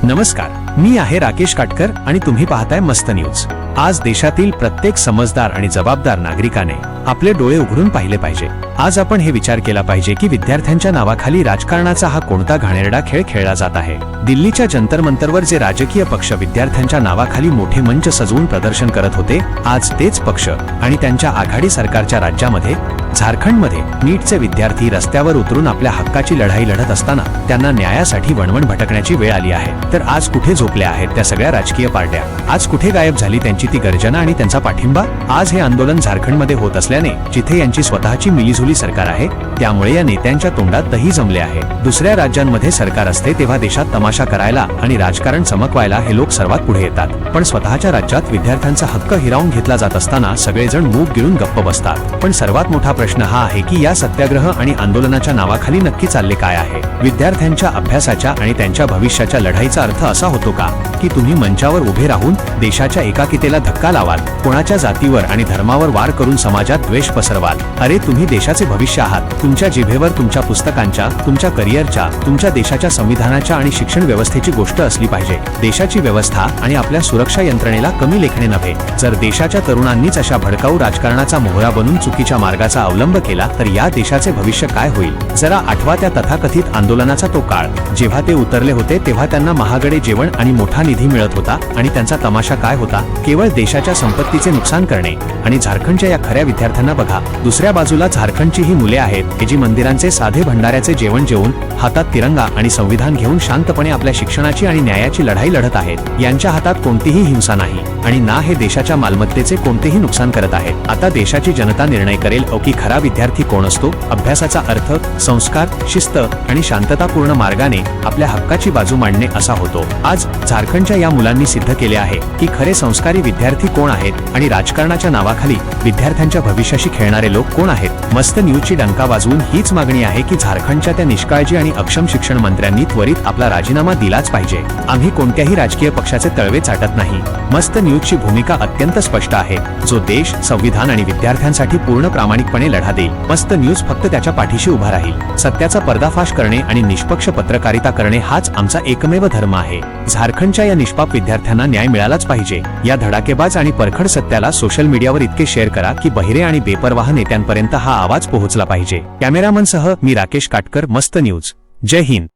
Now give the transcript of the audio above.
नमस्कार, मी आहे राकेश काटकर आणि तुम्ही पाहताय मस्त न्यूज। आज देशातील प्रत्येक समजदार आणि जबाबदार नागरिकाने आपले डोळे उघडून पाहिले पाहिजे। आज आपण हे विचार केला पाहिजे की विद्यार्थ्यांच्या नावाखाली राजकारणाचा हा कोणता घाणेरडा खेळ खेळला जात आहे। दिल्लीच्या जंतर मंतरवर जे राजकीय पक्ष विद्यार्थ्यांच्या नावाखाली मोठे मंच सजवून प्रदर्शन करत होते, आज तेच पक्ष आणि त्यांच्या आघाडी सरकारच्या राज्यामध्ये झारखंडमध्ये नीटचे विद्यार्थी रस्त्यावर उतरून आपल्या हक्काची लढाई लढत असताना त्यांना न्यायासाठी वणवण भटकण्याची वेळ आली आहे। तर आज कुठे झोपल्या आहेत त्या सगळ्या राजकीय पार्ट्या? आज कुठे गायब झाली त्यांची ती गर्जना आणि त्यांचा पाठिंबा? आज हे आंदोलन झारखंडमध्ये होत असल्याने जिथे यांची स्वतःची मिलीजुली सरकार आहे, त्यामुळे या नेत्यांच्या तोंडात दही जमले आहे। दुसऱ्या राज्यांमध्ये सरकार असते तेव्हा देशात तमाशा करायला आणि राजकारण चमकवायला हे लोक सर्वात पुढे येतात, पण स्वतःच्या राज्यात विद्यार्थ्यांचा हक्क हिरावून घेतला जात असताना सगळेजण मूग गिळून गप्प बसतात। पण सर्वात मोठा प्रश्न हा आहे की या सत्याग्रह आणि आंदोलनाच्या नावाखाली नक्की चालले काय आहे? विद्यार्थ्यांच्या अभ्यासाच्या आणि त्यांच्या भविष्याच्या लढाईचा अर्थ असा होतो का की तुम्ही मंचावर उभे राहून देशाच्या एकाकीतेला धक्का लावाल, कोणाच्या जातीवर आणि धर्मावर वार करून समाजात द्वेष पसरवाल? अरे, तुम्ही देशाचे भविष्य आहात। तुमच्या जिभेवर तुमच्या पुस्तकांच्या, तुमच्या करिअरच्या, तुमच्या देशाच्या संविधानाच्या आणि शिक्षण व्यवस्थेची गोष्ट असली पाहिजे। देशाची व्यवस्था आणि आपल्या सुरक्षा यंत्रणेला कमी लेखणे नव्हे। जर देशाच्या तरुणांनीच अशा भडकाऊ राजकारणाचा मोहरा बनून चुकीच्या मार्गाचा अवलंब केला तर या देशाचे भविष्य काय होईल? जरा आठवा त्या तथाकथित आंदोलनाचा तो काळ, जेव्हा ते उतरले होते तेव्हा त्यांना महागडे जेवण आणि मोठा निधी मिळत होता आणि त्यांचा तमाशा काय होता? केवळ देशाच्या संपत्तीचे नुकसान करणे। आणि झारखंडच्या या खऱ्या विद्यार्थ्यांना बघा, दुसऱ्या बाजूला झारखंडची ही मुले आहेत जी मंदिरांचे साधे भंडाऱ्याचे जेवण जेवून हातात तिरंगा आणि संविधान घेऊन शांतपणे आपल्या शिक्षणाची आणि न्यायाची लढाई लढत आहेत। यांच्या हातात कोणतीही हिंसा नाही आणि ना हे देशाच्या मालमत्तेचे कोणतेही नुकसान करत आहेत। आता देशाची जनता निर्णय करेल की खरा विद्यार्थी कोण असतो। अभ्यासाचा अर्थ संस्कार, शिस्त आणि शांततापूर्ण मार्गाने आपल्या हक्काची बाजू मांडणे असा होतो। आज झारखंडच्या या मुलांनी सिद्ध केले आहे की खरे संस्कारी विद्यार्थी कोण आहेत आणि राजकारणाच्या नावाखाली विद्यार्थ्यांच्या भविष्याशी खेळणारे लोक कोण आहेत। मस्त न्यूजची डंका वाजवून हीच मागणी आहे की झारखंडच्या त्या निष्काळजी आणि अक्षम शिक्षण मंत्र्यांनी त्वरित आपला राजीनामा दिलाच पाहिजे। आम्ही कोणत्याही राजकीय पक्षाचे तळवे चाटत नाही। मस्त न्यूजची भूमिका अत्यंत स्पष्ट आहे, जो देश, संविधान आणि विद्यार्थ्यांसाठी पूर्ण प्रामाणिकपणे लढा देईल। मस्त न्यूज फक्त त्याच्या पाठीशी उभा राहील। सत्याचा पर्दाफाश करणे आणि निष्पक्ष पत्रकारिता करणे हाच आमचा एकमेव धर्म आहे। झारखंडच्या या निष्पाप विद्यार्थ्यांना न्याय मिळालाच पाहिजे। या धडाकेबाज आणि परखड सत्याला सोशल मीडियावर इतके शेअर करा की बहिरे आणि बेपरवाह नेत्यांपर्यंत हा आवाज पोहोचला पाहिजे। कॅमेरामनसह मी राकेश काटकर, मस्त न्यूज। जय हिंद।